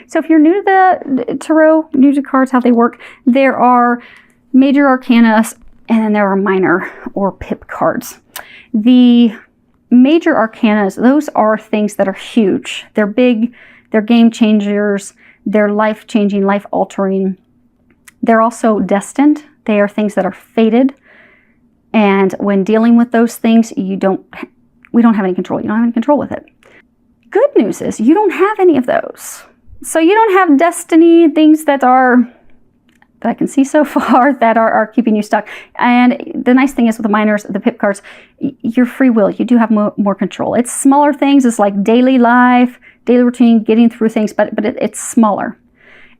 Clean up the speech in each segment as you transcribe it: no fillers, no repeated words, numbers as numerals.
So if you're new to the tarot, new to cards, how they work, there are major arcana and then there are minor or pip cards. The major arcanas, those are things that are huge. They're big, they're game changers, they're life-changing, life-altering. They're also destined. They are things that are fated. And when dealing with those things, we don't have any control. You don't have any control with it. Good news is you don't have any of those. So you don't have destiny, things that I can see so far that are keeping you stuck. And the nice thing is with the minors, the pip cards, your free will, you do have more control. It's smaller things. It's like daily life, daily routine, getting through things, but it's smaller.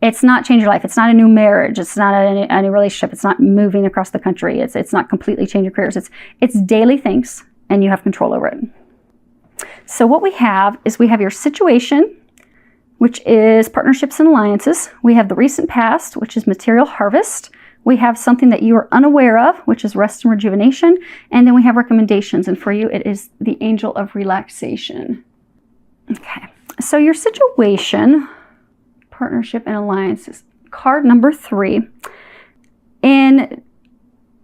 It's not change your life. It's not a new marriage. It's not a new relationship. It's not moving across the country. It's not completely change your careers. It's daily things, and you have control over it. So what we have is we have your situation, which is partnerships and alliances. We have the recent past, which is material harvest. We have something that you are unaware of, which is rest and rejuvenation. And then we have recommendations. And for you, it is the angel of relaxation. Okay. So your situation, partnership and alliances, card number 3. And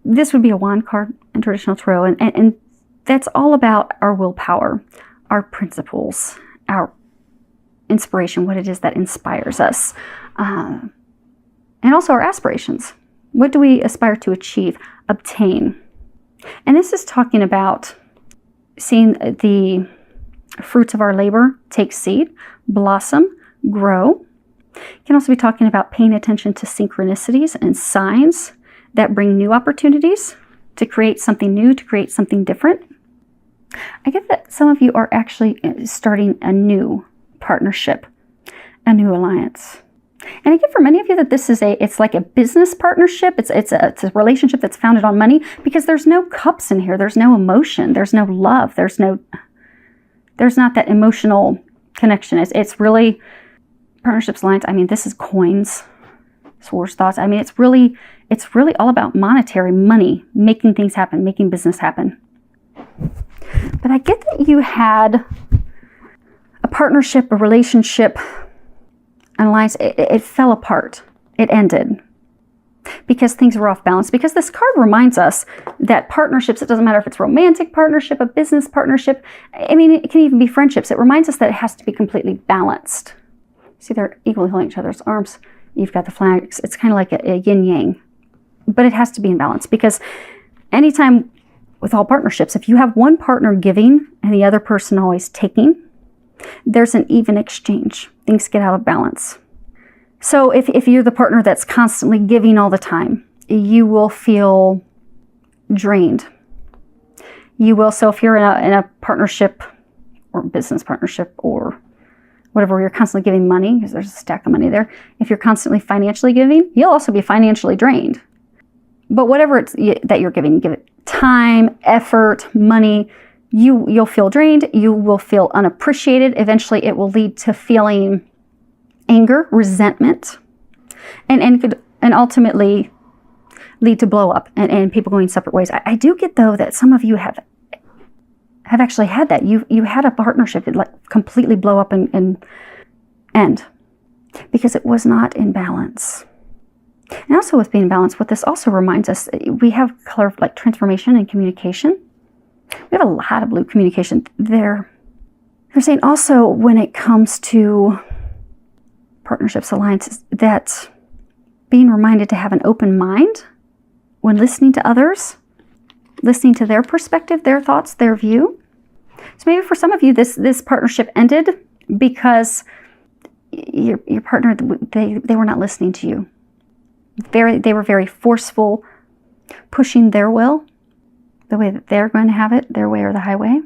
this would be a wand card in traditional tarot. And that's all about our willpower, our principles, our inspiration, what it is that inspires us, and also our aspirations. What do we aspire to achieve, obtain? And this is talking about seeing the fruits of our labor take seed, blossom, grow. It can also be talking about paying attention to synchronicities and signs that bring new opportunities to create something new, to create something different. I get that some of you are actually starting a partnership, a new alliance. And I get for many of you that it's like a business partnership. It's a relationship that's founded on money, because there's no cups in here. There's no emotion. There's no love. There's not that emotional connection. It's really partnerships, alliance. I mean, this is coins, swords, thoughts. I mean, it's really all about monetary money, making things happen, making business happen. But I get that you had a partnership, a relationship, an alliance. It fell apart. It ended because things were off balance. Because this card reminds us that partnerships, it doesn't matter if it's a romantic partnership, a business partnership. I mean, it can even be friendships. It reminds us that it has to be completely balanced. See, they're equally holding each other's arms. You've got the flags. It's kind of like a yin-yang. But it has to be in balance, because anytime with all partnerships, if you have one partner giving and the other person always taking, there's an even exchange. Things get out of balance. So if you're the partner that's constantly giving all the time, you will feel drained. You will. So if you're in a partnership or business partnership or whatever, where you're constantly giving money, because there's a stack of money there. If you're constantly financially giving, you'll also be financially drained. But whatever it's that you're giving, you give it time, effort, money, you'll feel drained. You will feel unappreciated. Eventually, it will lead to feeling anger, resentment, and could ultimately lead to blow up and people going separate ways. I do get, though, that some of you have actually had that. You had a partnership that like completely blow up and end because it was not in balance. And also with being balanced, what this also reminds us, we have color of like transformation and communication. We have a lot of blue communication. They're saying also when it comes to partnerships, alliances, that being reminded to have an open mind when listening to others, listening to their perspective, their thoughts, their view. So maybe for some of you, this partnership ended because your partner, they were not listening to you. They were very forceful, pushing their will, the way that they're going to have it, their way or the highway.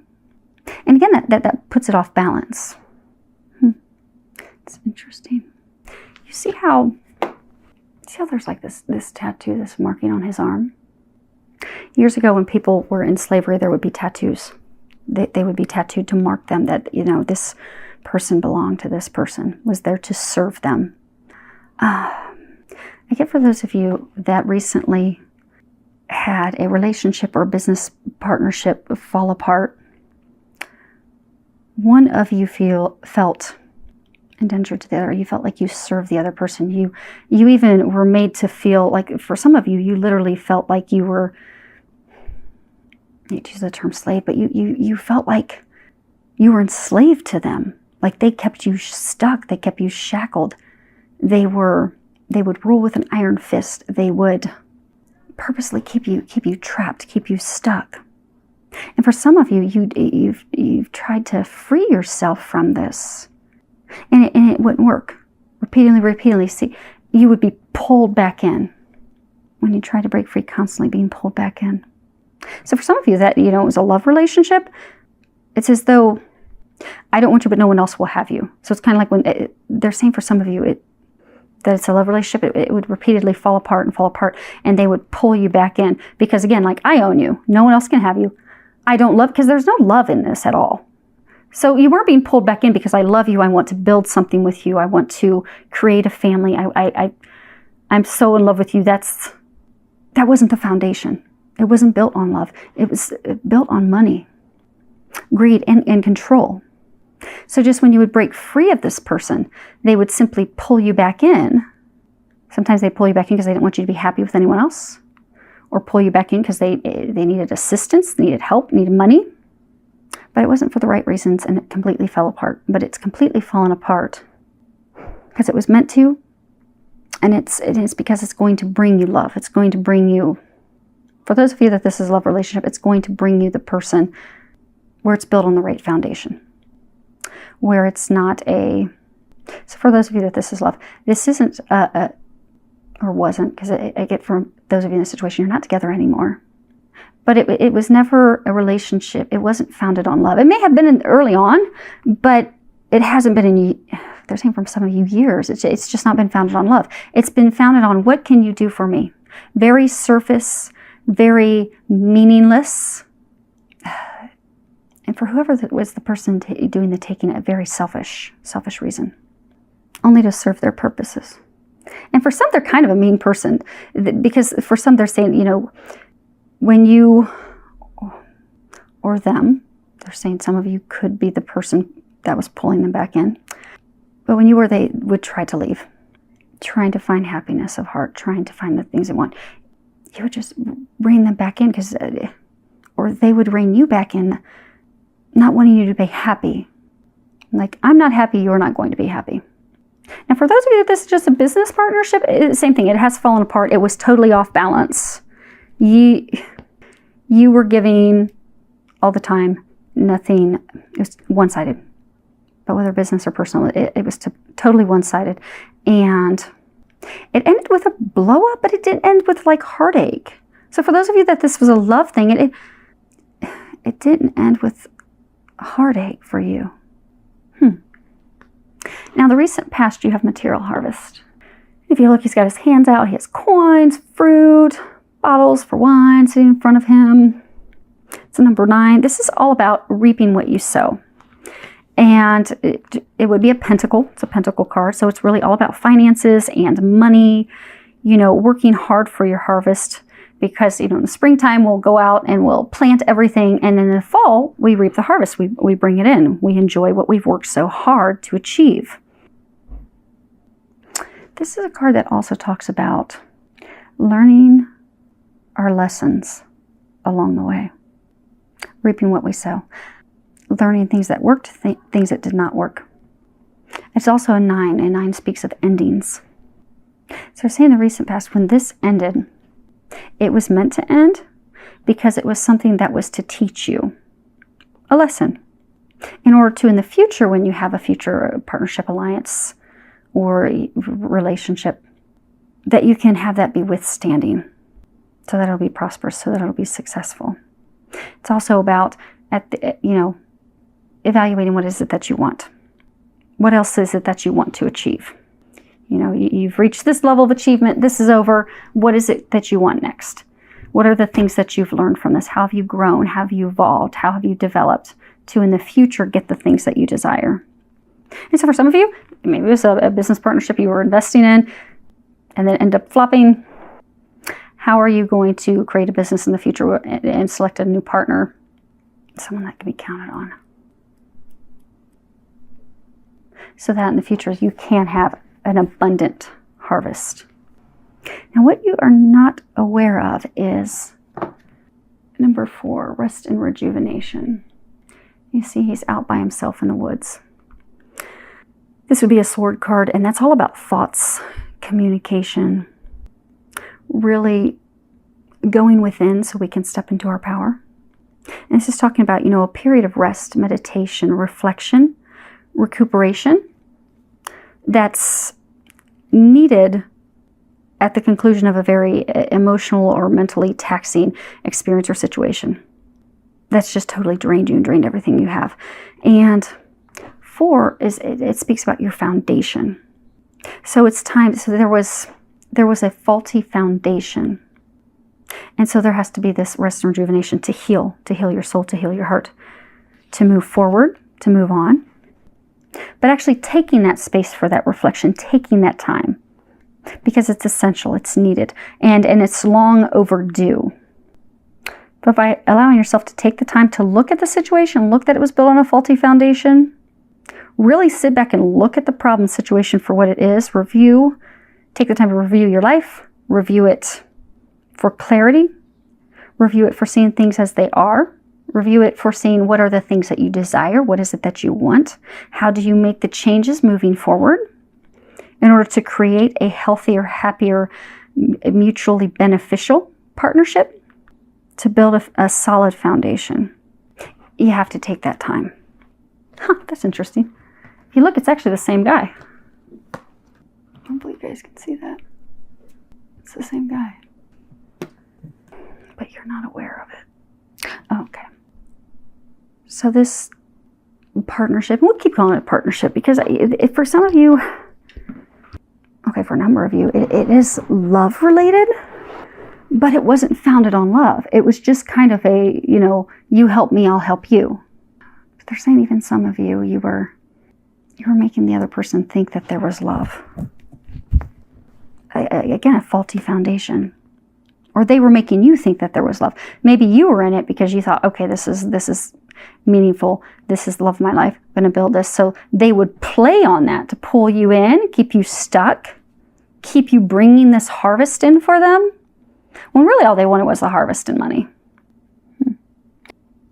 And again, that puts it off balance. It's interesting. You see how there's like this tattoo, this marking on his arm? Years ago, when people were in slavery, there would be tattoos. They would be tattooed to mark them that, this person belonged to this person, was there to serve them. I get for those of you that recently had a relationship or business partnership fall apart, one of you felt indentured to the other. You felt like you served the other person. You even were made to feel like, for some of you, you literally felt like you were, I hate to use the term slave, but you felt like you were enslaved to them. Like they kept you stuck. They kept you shackled. They would rule with an iron fist. They would purposely keep you trapped, keep you stuck. And for some of you, you've tried to free yourself from this, and it wouldn't work. Repeatedly, see, you would be pulled back in. When you try to break free, constantly being pulled back in. So for some of you, that, it was a love relationship. It's as though, I don't want you, but no one else will have you. So it's kind of like when they're saying for some of you, that it's a love relationship, it would repeatedly fall apart, and they would pull you back in. Because again, like, I own you. No one else can have you. I don't love, because there's no love in this at all. So you weren't being pulled back in because I love you. I want to build something with you. I want to create a family. I'm so in love with you. That wasn't the foundation. It wasn't built on love. It was built on money, greed, and control. So just when you would break free of this person, they would simply pull you back in. Sometimes they pull you back in because they didn't want you to be happy with anyone else, or pull you back in because they needed assistance, needed help, needed money. But it wasn't for the right reasons, and it completely fell apart. But it's completely fallen apart because it was meant to, and it is because it's going to bring you love. It's going to bring you, for those of you that this is a love relationship, it's going to bring you the person where it's built on the right foundation. Where it's not so for those of you that this is love, this isn't or wasn't, because I get from those of you in this situation, you're not together anymore. But it was never a relationship. It wasn't founded on love. It may have been early on, but it hasn't been they're saying from some of you, years. It's just not been founded on love. It's been founded on, what can you do for me? Very surface, very meaningless. And for whoever was the person doing the taking, a very selfish reason, only to serve their purposes. And for some, they're kind of a mean person, because for some, they're saying, when you, or them, they're saying some of you could be the person that was pulling them back in. But when you were, they would try to leave, trying to find happiness of heart, trying to find the things they want. You would just rein them back in, or they would rein you back in, not wanting you to be happy. Like, I'm not happy, you're not going to be happy. Now, for those of you that this is just a business partnership, same thing. It has fallen apart. It was totally off balance. You were giving all the time, nothing. It was one-sided. But whether business or personal, it was totally one-sided. And it ended with a blow-up, but it didn't end with, like, heartache. So for those of you that this was a love thing, it didn't end with heartache for you. Now, the recent past, you have material harvest. If you look, he's got his hands out. He has coins, fruit, bottles for wine sitting in front of him. It's a number 9. This is all about reaping what you sow. And it would be a pentacle. It's a pentacle card. So it's really all about finances and money, working hard for your harvest. Because, in the springtime, we'll go out and we'll plant everything. And then in the fall, we reap the harvest. We bring it in. We enjoy what we've worked so hard to achieve. This is a card that also talks about learning our lessons along the way. Reaping what we sow. Learning things that worked, things that did not work. It's also a 9, and 9 speaks of endings. So say in the recent past, when this ended, it was meant to end because it was something that was to teach you a lesson. In order to, in the future, when you have a future partnership, alliance, or relationship, that you can have that be withstanding, so that it'll be prosperous, so that it'll be successful. It's also about, evaluating what is it that you want. What else is it that you want to achieve? You've reached this level of achievement. This is over. What is it that you want next? What are the things that you've learned from this? How have you grown? How have you evolved? How have you developed to, in the future, get the things that you desire? And so for some of you, maybe it was a business partnership you were investing in and then end up flopping. How are you going to create a business in the future and select a new partner? Someone that can be counted on. so that in the future you can have an abundant harvest. Now, what you are not aware of is number 4, rest and rejuvenation. You see, he's out by himself in the woods. This would be a sword card, and that's all about thoughts, communication, really going within so we can step into our power. And this is talking about, a period of rest, meditation, reflection, recuperation that's needed at the conclusion of a very emotional or mentally taxing experience or situation. That's just totally drained you and drained everything you have. And 4 is, it speaks about your foundation. So it's time, so there was a faulty foundation. And so there has to be this rest and rejuvenation to heal your soul, to heal your heart, to move forward, to move on. But actually taking that space for that reflection, taking that time, because it's essential, it's needed, and it's long overdue. But by allowing yourself to take the time to look at the situation, look that it was built on a faulty foundation, really sit back and look at the problem situation for what it is, take the time to review your life, review it for clarity, review it for seeing things as they are, review it for seeing what are the things that you desire, what is it that you want, how do you make the changes moving forward in order to create a healthier, happier, mutually beneficial partnership, to build a solid foundation. You have to take that time. That's interesting. If you look, it's actually the same guy. Hopefully you guys can see that. It's the same guy. But you're not aware of it. Okay. So this partnership, and we'll keep calling it partnership because for some of you, for a number of you, it is love related, but it wasn't founded on love. It was just kind of a, you help me, I'll help you. But they're saying even some of you, you were making the other person think that there was love. Again, a faulty foundation. Or they were making you think that there was love. Maybe you were in it because you thought, okay, this is meaningful. This is the love of my life. I'm going to build this. So they would play on that to pull you in, keep you stuck, keep you bringing this harvest in for them. When really all they wanted was the harvest and money.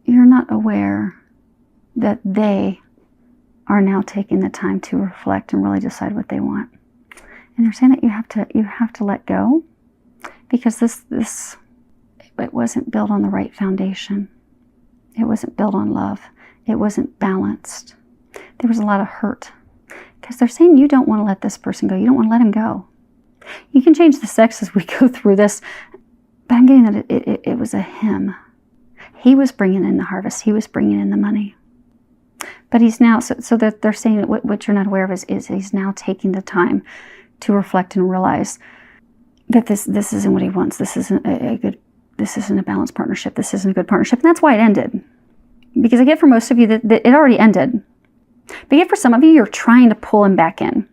You're not aware that they are now taking the time to reflect and really decide what they want. And they're saying that you have to let go. Because it wasn't built on the right foundation. It wasn't built on love. It wasn't balanced. There was a lot of hurt. Because they're saying you don't want to let this person go. You don't want to let him go. You can change the sex as we go through this. But I'm getting that it was a him. He was bringing in the harvest. He was bringing in the money. But he's now, so that they're saying what you're not aware of is he's now taking the time to reflect and realize that this isn't what he wants. This isn't this isn't a balanced partnership. This isn't a good partnership. And that's why it ended. Because I get for most of you that it already ended. But yet for some of you, you're trying to pull him back in.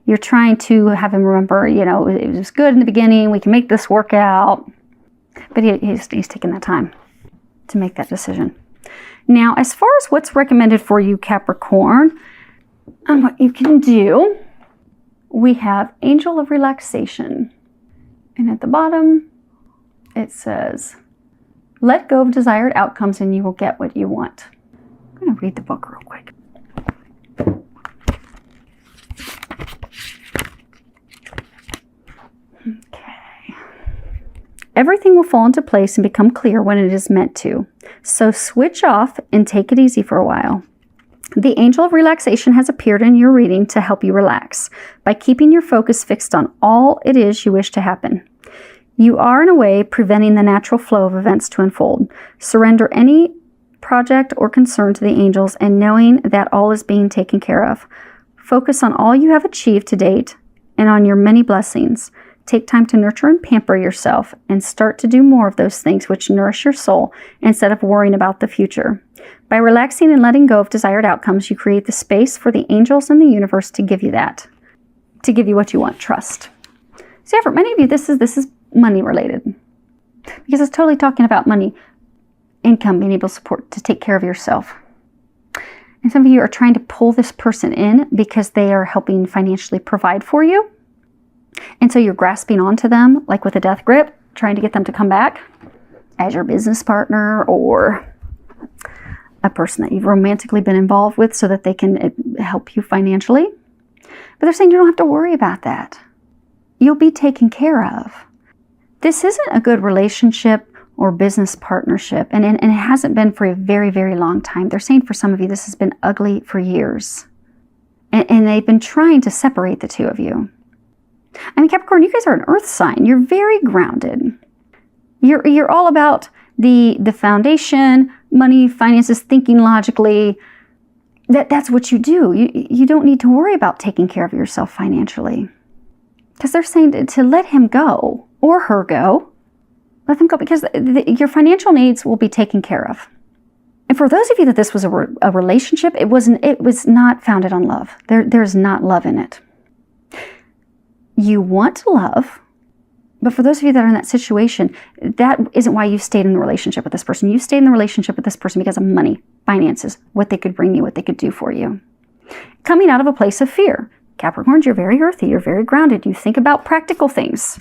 You're trying to have him remember, it was good in the beginning. We can make this work out. But he's taking that time to make that decision. Now, as far as what's recommended for you, Capricorn, and what you can do, we have Angel of Relaxation. And at the bottom, it says, let go of desired outcomes and you will get what you want. I'm going to read the book real quick. Okay. Everything will fall into place and become clear when it is meant to. So switch off and take it easy for a while. The Angel of Relaxation has appeared in your reading to help you relax by keeping your focus fixed on all it is you wish to happen. You are, in a way, preventing the natural flow of events to unfold. Surrender any project or concern to the angels and knowing that all is being taken care of. Focus on all you have achieved to date and on your many blessings. Take time to nurture and pamper yourself and start to do more of those things which nourish your soul instead of worrying about the future. By relaxing and letting go of desired outcomes, you create the space for the angels and the universe to give you that, to give you what you want. Trust. So yeah, for many of you, this is money related because it's totally talking about money, income, being able to support, to take care of yourself. And some of you are trying to pull this person in because they are helping financially provide for you. And so you're grasping onto them like with a death grip, trying to get them to come back as your business partner or a person that you've romantically been involved with so that they can help you financially. But they're saying you don't have to worry about that. You'll be taken care of. This isn't a good relationship or business partnership, and it hasn't been for a very, very long time. They're saying for some of you, this has been ugly for years. And they've been trying to separate the two of you. I mean, Capricorn, you guys are an earth sign. You're very grounded. You're all about the foundation, money, finances, thinking logically. That's what you do. You don't need to worry about taking care of yourself financially. Because they're saying to let him go or her go. Let them go because your financial needs will be taken care of. And for those of you that this was a relationship, it was not founded on love. There's not love in it. You want to love, but for those of you that are in that situation, that isn't why you stayed in the relationship with this person. You stayed in the relationship with this person because of money, finances, what they could bring you, what they could do for you. Coming out of a place of fear. Capricorns, you're very earthy. You're very grounded. You think about practical things.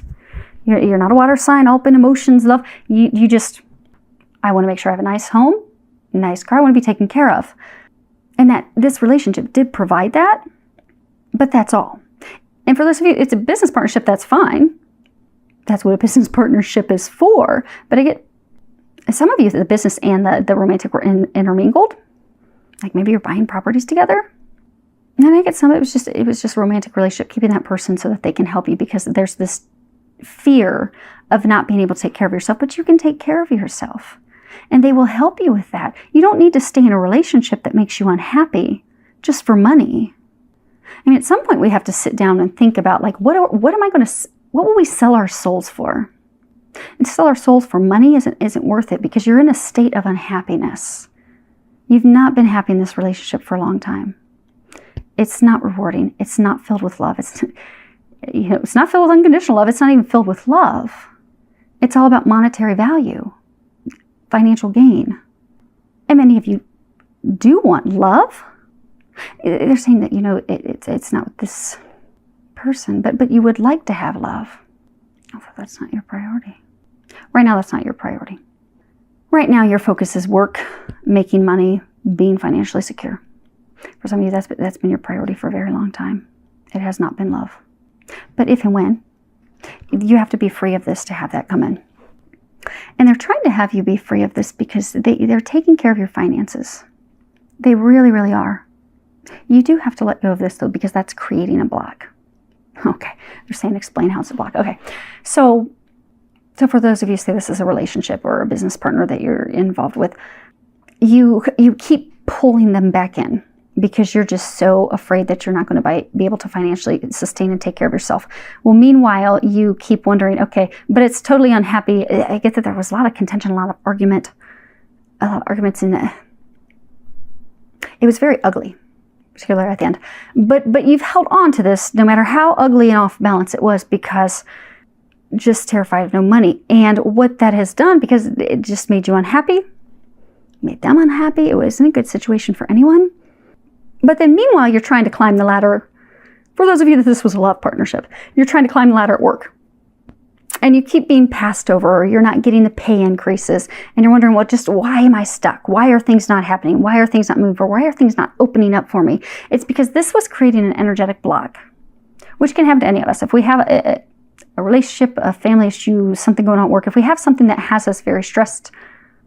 You're not a water sign, open emotions, love. You just, I want to make sure I have a nice home, nice car. I want to be taken care of. And that this relationship did provide that, but that's all. And for those of you, it's a business partnership, that's fine. That's what a business partnership is for. But I get some of you, the business and the romantic were intermingled. Like maybe you're buying properties together. And I get some, it was just a romantic relationship, keeping that person so that they can help you because there's this fear of not being able to take care of yourself, but you can take care of yourself. And they will help you with that. You don't need to stay in a relationship that makes you unhappy just for money. I mean, at some point we have to sit down and think about like, what will we sell our souls for? And to sell our souls for money isn't worth it because you're in a state of unhappiness. You've not been happy in this relationship for a long time. It's not rewarding. It's not filled with love. It's not filled with unconditional love. It's not even filled with love. It's all about monetary value, financial gain. And many of you do want love. They're saying that, it's not with this person, but you would like to have love. Although that's not your priority. Right now, that's not your priority. Right now, your focus is work, making money, being financially secure. For some of you, that's been your priority for a very long time. It has not been love. But if and when, you have to be free of this to have that come in. And they're trying to have you be free of this because they're taking care of your finances. They really, really are. You do have to let go of this, though, because that's creating a block. Okay. They're saying explain how it's a block. Okay. So for those of you who say this is a relationship or a business partner that you're involved with, you keep pulling them back in because you're just so afraid that you're not going to be able to financially sustain and take care of yourself. Well, meanwhile, you keep wondering, okay, but it's totally unhappy. I get that there was a lot of contention, a lot of arguments in it. It was very ugly, particularly at the end. But you've held on to this no matter how ugly and off balance it was because just terrified of no money. And what that has done, because it just made you unhappy, made them unhappy. It wasn't a good situation for anyone. But then meanwhile, you're trying to climb the ladder. For those of you that this was a love partnership, you're trying to climb the ladder at work. And you keep being passed over, or you're not getting the pay increases. And you're wondering, well, just why am I stuck? Why are things not happening? Why are things not moving? Or why are things not opening up for me? It's because this was creating an energetic block, which can happen to any of us. If we have a relationship, a family issue, something going on at work, if we have something that has us very stressed,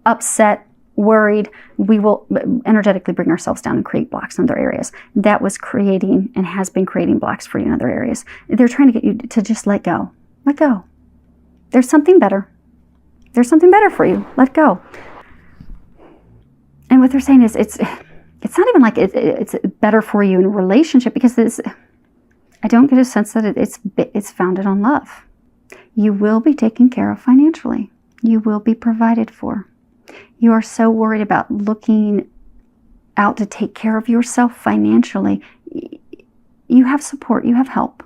upset, worried, we will energetically bring ourselves down and create blocks in other areas. That was creating and has been creating blocks for you in other areas. They're trying to get you to just let go. Let go. There's something better. There's something better for you. Let go. And what they're saying is it's not even like it's better for you in a relationship because I don't get a sense that it's founded on love. You will be taken care of financially. You will be provided for. You are so worried about looking out to take care of yourself financially. You have support. You have help.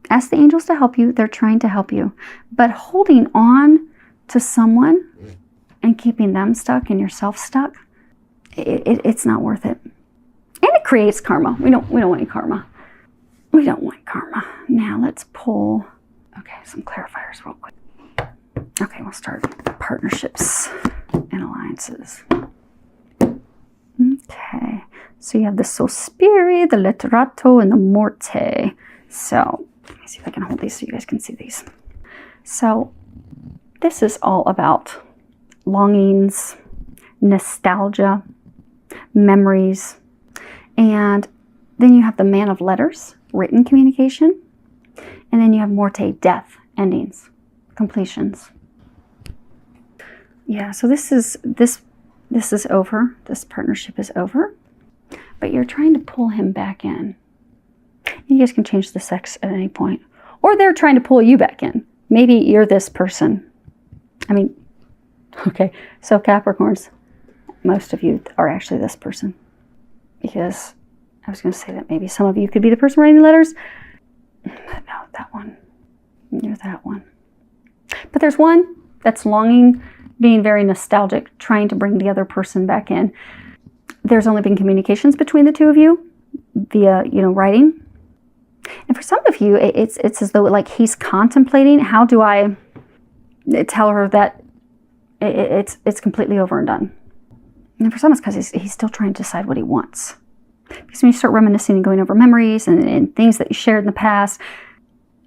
Ask the angels to help you. They're trying to help you. But holding on to someone and keeping them stuck and yourself stuck, it's not worth it. it creates karma. We don't want any karma. We don't want karma. Now let's pull, okay, some clarifiers real quick. Okay, we'll start partnerships and alliances. Okay, so you have the sospiri, the letterato, and the morte. So let me see if I can hold these so you guys can see these. So this is all about longings, nostalgia, memories, and then you have the man of letters, written communication, and then you have morte, death, endings, completions. Yeah, so this is over. This partnership is over, but you're trying to pull him back in. You guys can change the sex at any point, or they're trying to pull you back in. Maybe you're this person. I mean, okay, so Capricorns, most of you are actually this person, because I was going to say that maybe some of you could be the person writing the letters, but no, that one, you're that one. But there's one that's longing, being very nostalgic, trying to bring the other person back in. There's only been communications between the two of you via, writing. And for some of you, it's as though like he's contemplating, how do I tell her that it's completely over and done. And for some, it's because he's still trying to decide what he wants. Because when you start reminiscing and going over memories and things that you shared in the past,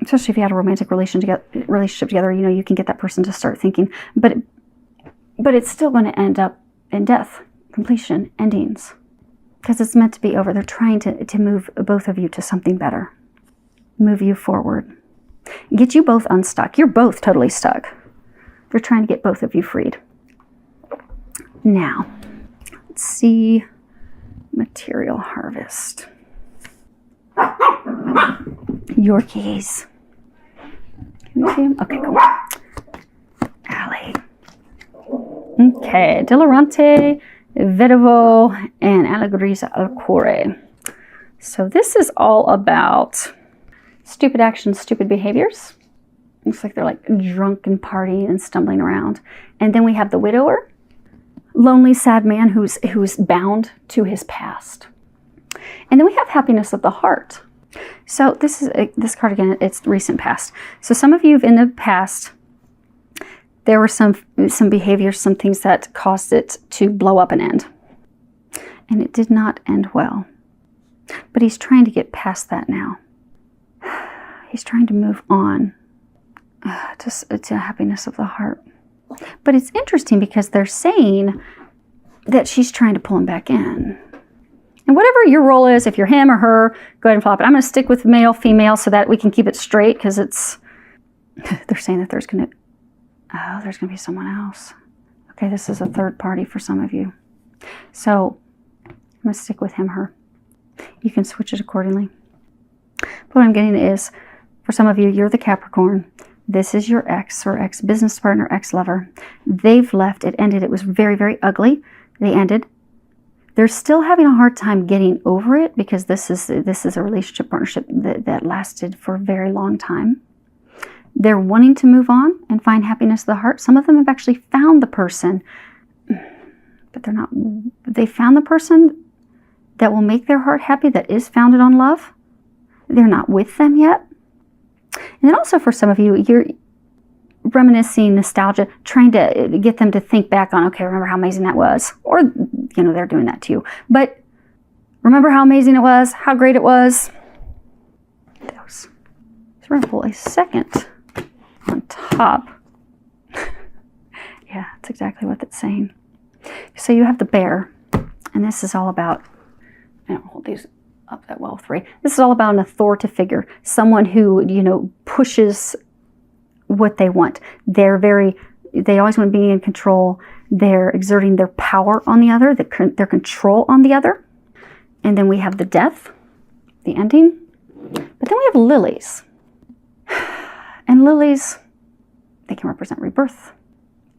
especially if you had a romantic relationship together, you can get that person to start thinking, but it's still going to end up in death, completion, endings, because it's meant to be over. They're trying to move both of you to something better, move you forward, get you both unstuck. You're both totally stuck. They're trying to get both of you freed. Now, let's see, material harvest. Yorkies. Can you see them? Okay, cool. Allie. Okay, Dilorante, Vedovo, and Allegorisa Alcore. So this is all about stupid actions, stupid behaviors. Looks like they're like drunk and partying and stumbling around. And then we have the widower, lonely, sad man who's bound to his past. And then we have happiness of the heart. So this card again, it's recent past. So some of you in the past, there were some behaviors, some things that caused it to blow up and end. And it did not end well. But he's trying to get past that now. He's trying to move on to happiness of the heart. But it's interesting because they're saying that she's trying to pull him back in. And whatever your role is, if you're him or her, go ahead and flop it. I'm going to stick with male, female, so that we can keep it straight, because they're saying that there's going to be someone else. Okay, this is a third party for some of you. So I'm going to stick with him, her. You can switch it accordingly. But what I'm getting is, for some of you, you're the Capricorn. This is your ex or ex-business partner, ex-lover. They've left. It ended. It was very, very ugly. They ended. They're still having a hard time getting over it, because this is a relationship partnership that lasted for a very long time. They're wanting to move on and find happiness of the heart. Some of them have actually found the person, but they're not. They found the person that will make their heart happy, that is founded on love. They're not with them yet. And then also for some of you, you're reminiscing, nostalgia, trying to get them to think back on, okay, remember how amazing that was. Or, they're doing that too. But remember how amazing it was, how great it was. So we're going to pull a second on top. Yeah, that's exactly what it's saying. So you have the bear, and this is all about, I don't hold these up that well, 3. This is all about an authoritative figure, someone who, pushes what they want. They always want to be in control. They're exerting their power on the other, their control on the other. And then we have the death, the ending. But then we have lilies. And lilies, they can represent rebirth,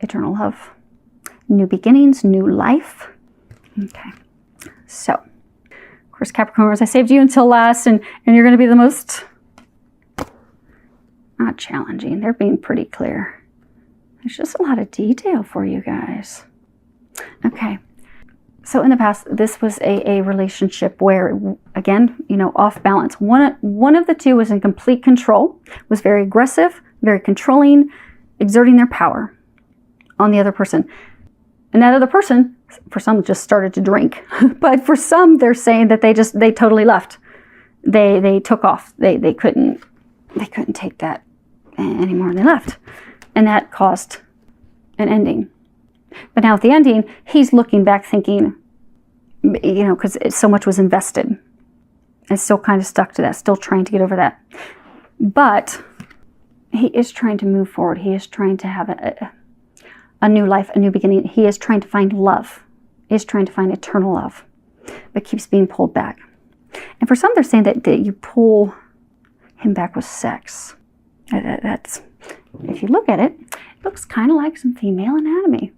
eternal love, new beginnings, new life. Okay. So, of course, Capricorns, I saved you until last, and you're going to be the most, not challenging. They're being pretty clear. There's just a lot of detail for you guys. Okay. So in the past, this was a relationship where, again, you know, off balance. One of the two was in complete control, was very aggressive, very controlling, exerting their power on the other person. And that other person, for some, just started to drink. But for some, they're saying that they totally left. They took off. They couldn't take that anymore, and they left. And that caused an ending. But now at the ending, he's looking back thinking, you know, because so much was invested. And still kind of stuck to that, still trying to get over that. But he is trying to move forward. He is trying to have a new life, a new beginning. He is trying to find love. He is trying to find eternal love, but keeps being pulled back. And for some, they're saying that you pull him back with sex. That's, if you look at it, it looks kind of like some female anatomy.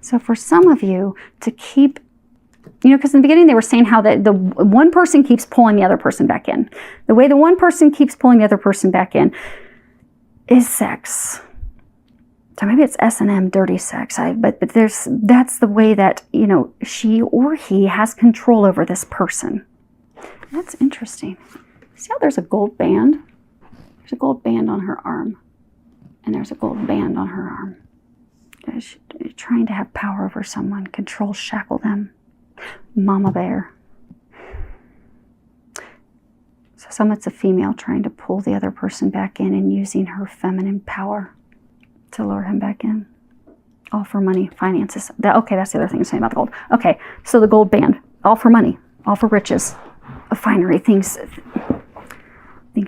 So for some of you to keep, you know, because in the beginning they were saying how the one person keeps pulling the other person back in. The way the one person keeps pulling the other person back in is sex. So maybe it's S&M, dirty sex. But that's the way that, you know, she or he has control over this person. That's interesting. See how there's a gold band? There's a gold band on her arm. And there's a gold band on her arm. She's trying to have power over someone, control, shackle them. Mama bear. So some it's a female trying to pull the other person back in and using her feminine power to lure him back in. All for money, finances. Okay, that's the other thing to say about the gold. Okay, so the gold band, all for money, all for riches, finery, things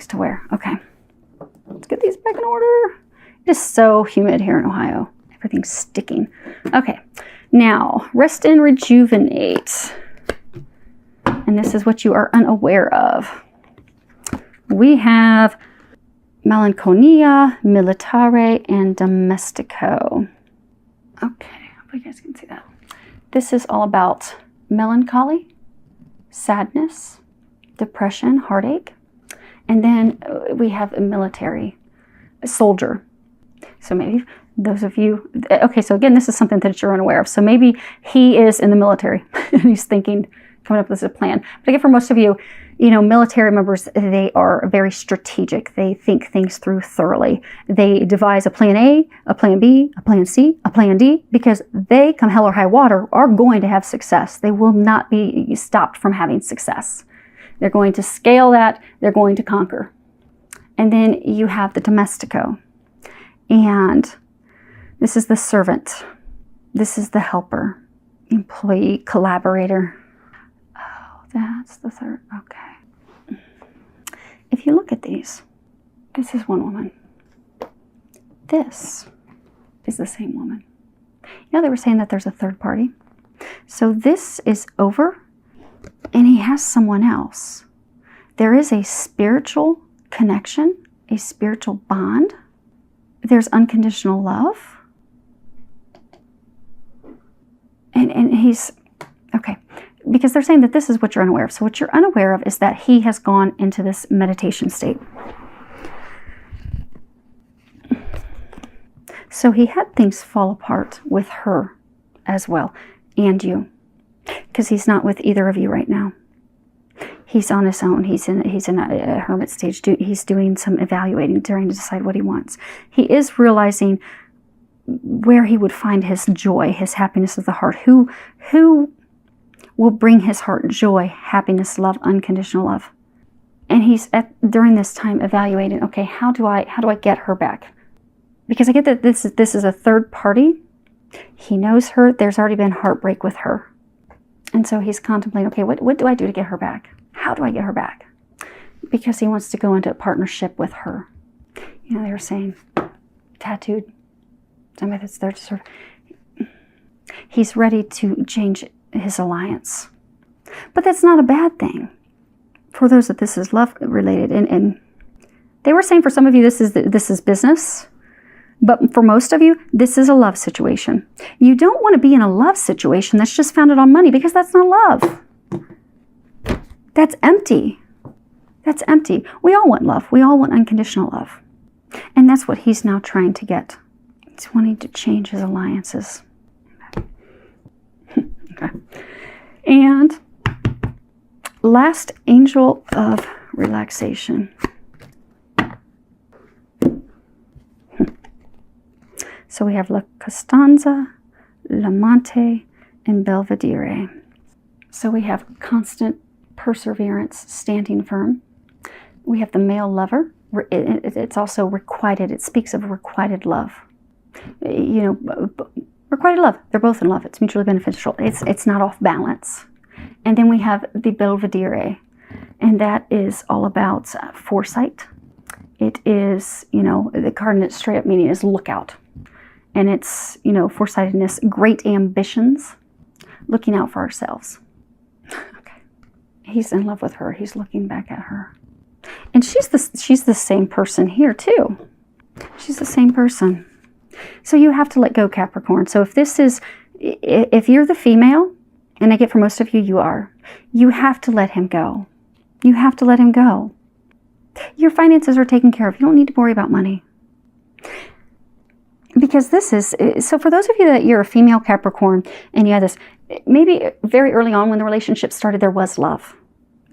to wear. Okay, let's get these back in order. It is so humid here in Ohio. Everything's sticking. Okay, now rest and rejuvenate. And this is what you are unaware of. We have melancholia, militare, and domestico. Okay, I hope you guys can see that. This is all about melancholy, sadness, depression, heartache. And then we have a military, a soldier. So maybe those of you, okay, so again, this is something that you're unaware of. So maybe he is in the military and he's thinking, coming up with a plan. But again, for most of you, you know, military members, they are very strategic. They think things through thoroughly. They devise a plan A, a plan B, a plan C, a plan D, because they, come hell or high water, are going to have success. They will not be stopped from having success. They're going to scale that. They're going to conquer. And then you have the domestico. And this is the servant. This is the helper, employee, collaborator. Oh, that's the third. Okay. If you look at these, this is one woman. This is the same woman. You know, they were saying that there's a third party. So this is over, and he has someone else. There is a spiritual connection, a spiritual bond. There's unconditional love. And he's, okay, because they're saying that this is what you're unaware of. So what you're unaware of is that he has gone into this meditation state. So he had things fall apart with her as well, and you, because he's not with either of you right now. He's on his own. He's in a hermit stage. He's doing some evaluating, trying to decide what he wants. He is realizing where he would find his joy, his happiness of the heart. Who will bring his heart joy, happiness, love, unconditional love. And he's during this time evaluating, okay, how do I get her back? Because I get that this is a third party. He knows her. There's already been heartbreak with her. And so he's contemplating, okay, what do I do to get her back? How do I get her back? Because he wants to go into a partnership with her. You know, they were saying tattooed. Somebody that's there to serve. He's ready to change his alliance. But that's not a bad thing. For those that this is love related. And they were saying for some of you, this is business. But for most of you, this is a love situation. You don't want to be in a love situation that's just founded on money, because that's not love. That's empty. That's empty. We all want love. We all want unconditional love. And that's what he's now trying to get. He's wanting to change his alliances. Okay. And last, angel of relaxation. So we have La Costanza, L'Amante, and Belvedere. So we have constant perseverance, standing firm. We have the male lover. It's also requited. It speaks of requited love. You know, requited love. They're both in love. It's mutually beneficial. It's not off balance. And then we have the Belvedere, and that is all about foresight. It is, you know, the card in its straight up meaning is lookout. And it's, you know, foresightedness, great ambitions, looking out for ourselves. Okay. He's in love with her. He's looking back at her. And she's the same person here too. She's the same person. So you have to let go, Capricorn. So if you're the female, and I get for most of you, you are, you have to let him go. You have to let him go. Your finances are taken care of. You don't need to worry about money. Because so for those of you that you're a female Capricorn and you had this, maybe very early on when the relationship started, there was love.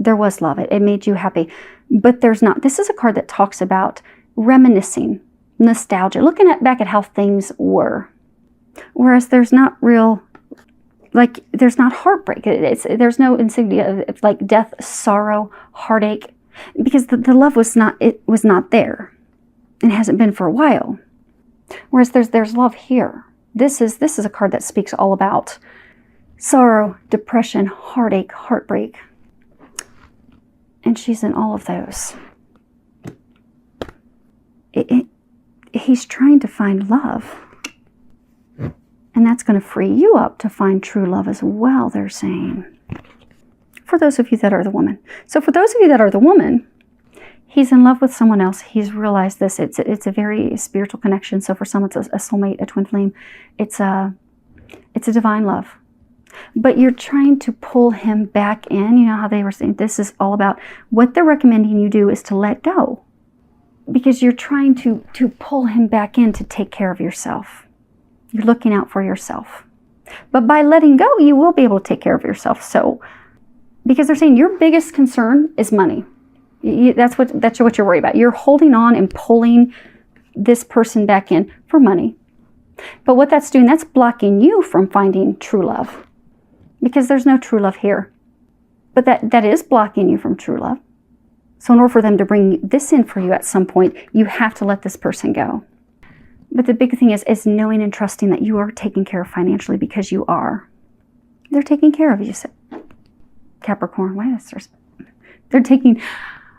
There was love. It made you happy. But there's not. This is a card that talks about reminiscing, nostalgia, looking back at how things were. Whereas there's not real, like, there's not heartbreak. There's no insignia of like death, sorrow, heartache, because the love was not there. It hasn't been for a while. Whereas there's love here. This is a card that speaks all about sorrow, depression, heartache, heartbreak. And she's in all of those. He's trying to find love. And that's going to free you up to find true love as well, they're saying. For those of you that are the woman. So for those of you that are the woman, he's in love with someone else. He's realized this. It's a very spiritual connection. So for some, it's a soulmate, a twin flame. It's a divine love. But you're trying to pull him back in. You know how they were saying this is all about, what they're recommending you do is to let go. Because you're trying to pull him back in to take care of yourself. You're looking out for yourself. But by letting go, you will be able to take care of yourself. So, because they're saying your biggest concern is money. That's what you're worried about. You're holding on and pulling this person back in for money. But what that's doing, that's blocking you from finding true love. Because there's no true love here. But that is blocking you from true love. So in order for them to bring this in for you at some point, you have to let this person go. But the big thing is knowing and trusting that you are taken care of financially, because you are. They're taking care of you. Capricorn, they're taking,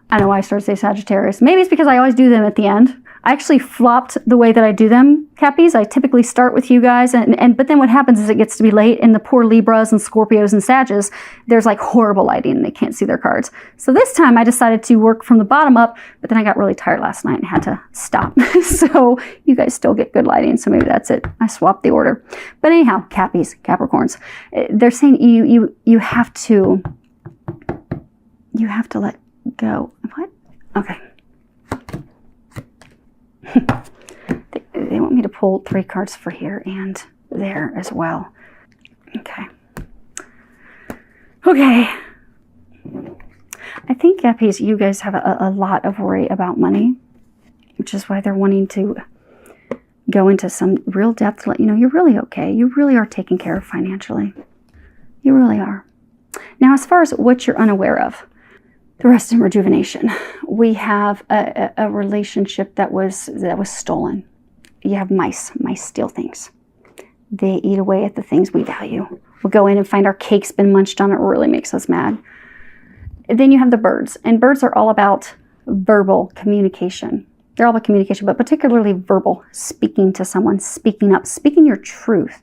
I don't know why I started to say Sagittarius. Maybe it's because I always do them at the end. I actually flopped the way that I do them, Cappies. I typically start with you guys, but then what happens is it gets to be late, and the poor Libras and Scorpios and Sages, there's like horrible lighting and they can't see their cards. So this time I decided to work from the bottom up, but then I got really tired last night and had to stop. So you guys still get good lighting, so maybe that's it. I swapped the order. But anyhow, Cappies, Capricorns, they're saying you have to let go. What? Okay. They want me to pull 3 cards for here and there as well. Okay. I think, Cappies, you guys have a lot of worry about money, which is why they're wanting to go into some real depth. You know, you're really okay. You really are taken care of financially. You really are. Now, as far as what you're unaware of, the rest in rejuvenation. We have a relationship that was stolen. You have mice. Mice steal things. They eat away at the things we value. We'll go in and find our cake's been munched on. It really makes us mad. And then you have the birds. And birds are all about verbal communication. They're all about communication, but particularly verbal. Speaking to someone, speaking up, speaking your truth.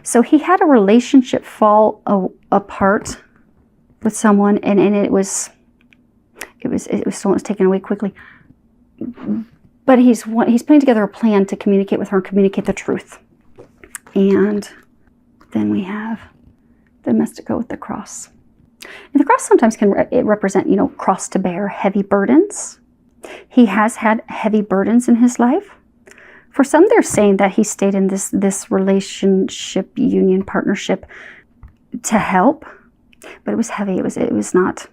So he had a relationship fall apart with someone, and it was stolen, it was taken away quickly. But he's putting together a plan to communicate with her and communicate the truth. And then we have the Mystico with the cross. And the cross sometimes can represent, cross to bear, heavy burdens. He has had heavy burdens in his life. For some, they're saying that he stayed in this relationship, union, partnership to help. but it was heavy. It was not.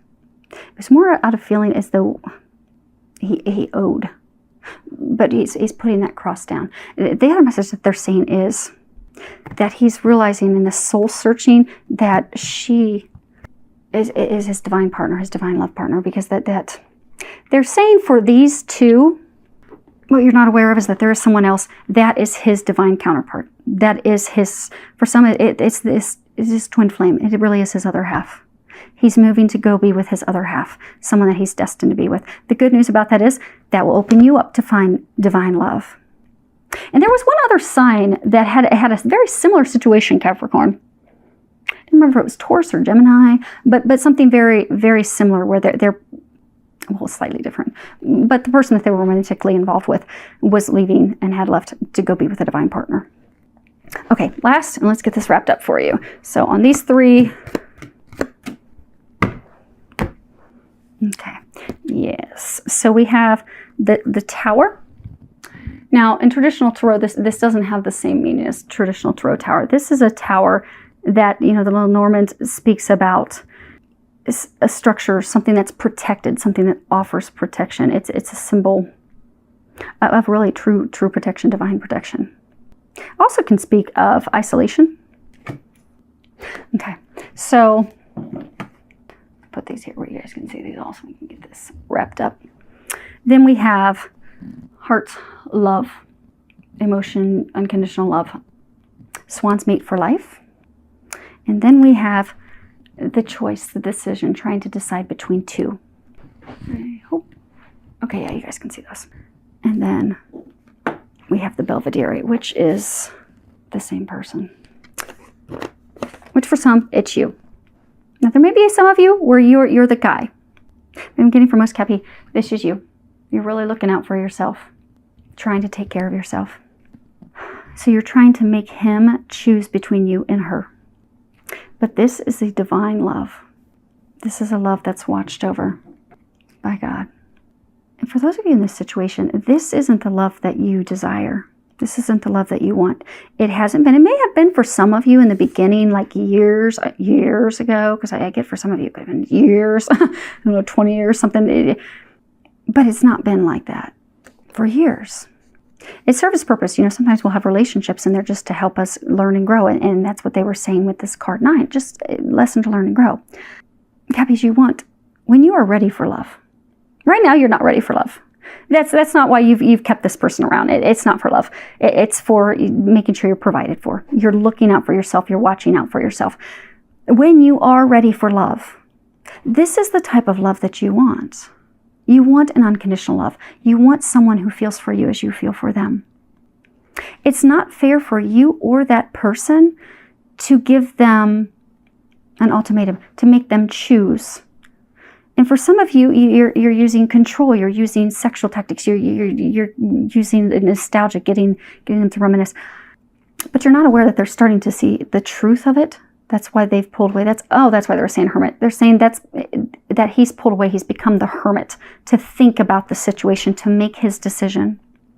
It was more out of feeling as though he owed. But he's putting that cross down. The other message that they're saying is that he's realizing in the soul searching that she is his divine partner, his divine love partner, because that they're saying for these two, what you're not aware of is that there is someone else that is his divine counterpart. That is his, for some, it's his twin flame. It really is his other half. He's moving to go be with his other half, someone that he's destined to be with. The good news about that is that will open you up to find divine love. And there was one other sign that had a very similar situation, Capricorn. I don't remember if it was Taurus or Gemini, but something very, very similar where they're well, slightly different. But the person that they were romantically involved with was leaving and had left to go be with a divine partner. Okay, last, and let's get this wrapped up for you. So on these three, okay, yes. So we have the Tower. Now, in traditional tarot, this doesn't have the same meaning as traditional tarot tower. This is a tower that, the little Normand speaks about a structure, something that's protected, something that offers protection. It's a symbol of really true protection, divine protection. Also can speak of isolation. Okay, so put these here where you guys can see these all so we can get this wrapped up. Then we have heart, love, emotion, unconditional love, swan's mate for life. And then we have the choice, the decision, trying to decide between two. I hope. Okay, yeah, you guys can see those. And then we have the Belvedere, which is the same person. Which for some, it's you. Now, there may be some of you where you're the guy. I'm getting for most Cappy, this is you. You're really looking out for yourself, trying to take care of yourself. So you're trying to make him choose between you and her. But this is a divine love. This is a love that's watched over by God. And for those of you in this situation, this isn't the love that you desire. This isn't the love that you want. It hasn't been. It may have been for some of you in the beginning, like years ago, because I get for some of you it could have been years, I don't know, 20 years, something. But it's not been like that for years. It serves its purpose. Sometimes we'll have relationships and they're just to help us learn and grow. And that's what they were saying with this card 9, just a lesson to learn and grow. Cappies, you want, when you are ready for love. Right now, you're not ready for love. That's not why you've kept this person around. It's not for love. It's for making sure you're provided for. You're looking out for yourself. You're watching out for yourself. When you are ready for love, this is the type of love that you want. You want an unconditional love. You want someone who feels for you as you feel for them. It's not fair for you or that person to give them an ultimatum, to make them choose. And for some of you, you're using control. You're using sexual tactics. You're using the nostalgia, getting them to reminisce. But you're not aware that they're starting to see the truth of it. That's why they've pulled away. That's why they were saying hermit. They're saying that he's pulled away. He's become the hermit to think about the situation, to make his decision.